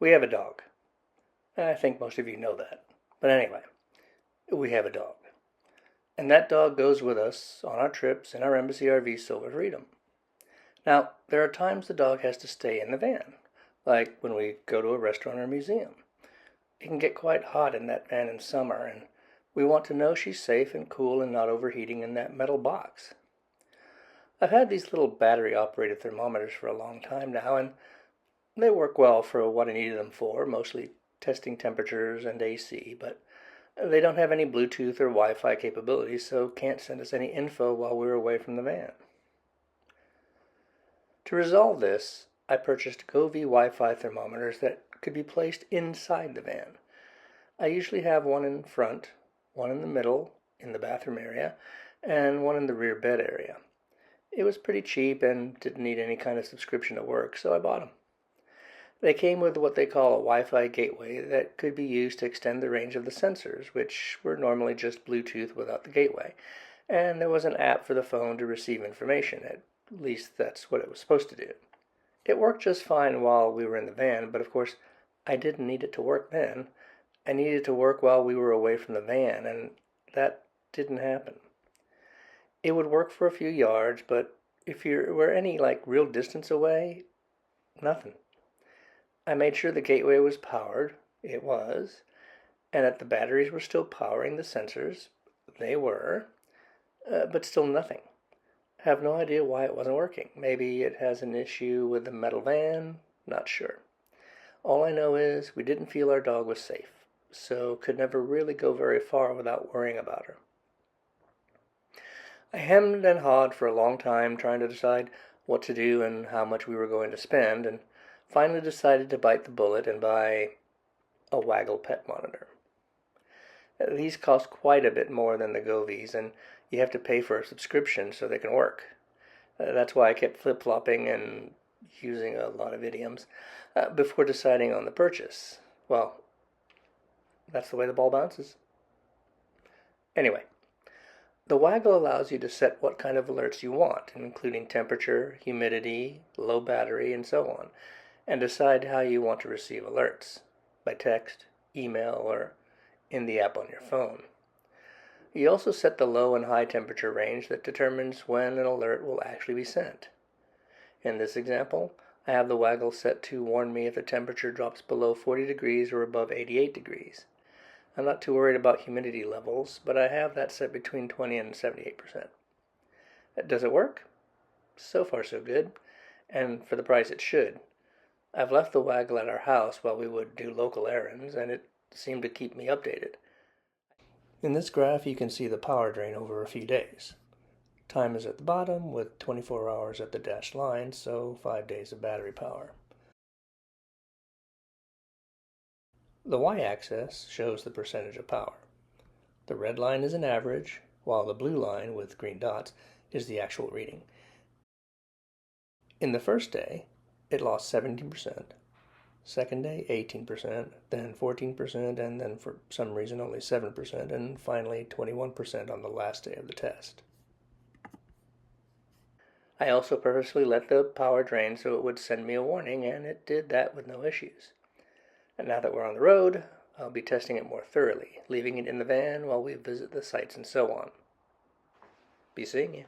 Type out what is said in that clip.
We have a dog. I think most of you know that. But anyway, we have a dog. And that dog goes with us on our trips in our Embassy RV Silver Freedom. Now, there are times the dog has to stay in the van, like when we go to a restaurant or museum. It can get quite hot in that van in summer, and we want to know she's safe and cool and not overheating in that metal box. I've had these little battery-operated thermometers for a long time now, and they work well for what I needed them for, mostly testing temperatures and AC, but they don't have any Bluetooth or Wi-Fi capabilities, so can't send us any info while we're away from the van. To resolve this, I purchased Govee Wi-Fi thermometers that could be placed inside the van. I usually have one in front, one in the middle, in the bathroom area, and one in the rear bed area. It was pretty cheap and didn't need any kind of subscription to work, so I bought them. They came with what they call a Wi-Fi gateway that could be used to extend the range of the sensors, which were normally just Bluetooth without the gateway. And there was an app for the phone to receive information. At least that's what it was supposed to do. It worked just fine while we were in the van, but of course I didn't need it to work then. I needed it to work while we were away from the van, and that didn't happen. It would work for a few yards, but if you were any real distance away, nothing. I made sure the gateway was powered. It was. And that the batteries were still powering the sensors. They were. But still nothing. I have no idea why it wasn't working. Maybe it has an issue with the metal van. Not sure. All I know is we didn't feel our dog was safe, so could never really go very far without worrying about her. I hemmed and hawed for a long time trying to decide what to do and how much we were going to spend, and finally decided to bite the bullet and buy a Waggle Pet Monitor. These cost quite a bit more than the Govees, and you have to pay for a subscription so they can work. That's why I kept flip-flopping and using a lot of idioms before deciding on the purchase. Well, that's the way the ball bounces. Anyway, the Waggle allows you to set what kind of alerts you want, including temperature, humidity, low battery, and so on, and decide how you want to receive alerts, by text, email, or in the app on your phone. You also set the low and high temperature range that determines when an alert will actually be sent. In this example, I have the Waggle set to warn me if the temperature drops below 40 degrees or above 88 degrees. I'm not too worried about humidity levels, but I have that set between 20 and 78%. Does it work? So far so good, and for the price it should. I've left the Waggle at our house while we would do local errands, and it seemed to keep me updated. In this graph you can see the power drain over a few days. Time is at the bottom with 24 hours at the dashed line, so 5 days of battery power. The y-axis shows the percentage of power. The red line is an average, while the blue line with green dots is the actual reading. In the first day, it lost 17%, second day 18%, then 14%, and then for some reason only 7%, and finally 21% on the last day of the test. I also purposely let the power drain so it would send me a warning, and it did that with no issues. And now that we're on the road, I'll be testing it more thoroughly, leaving it in the van while we visit the sites and so on. Be seeing you.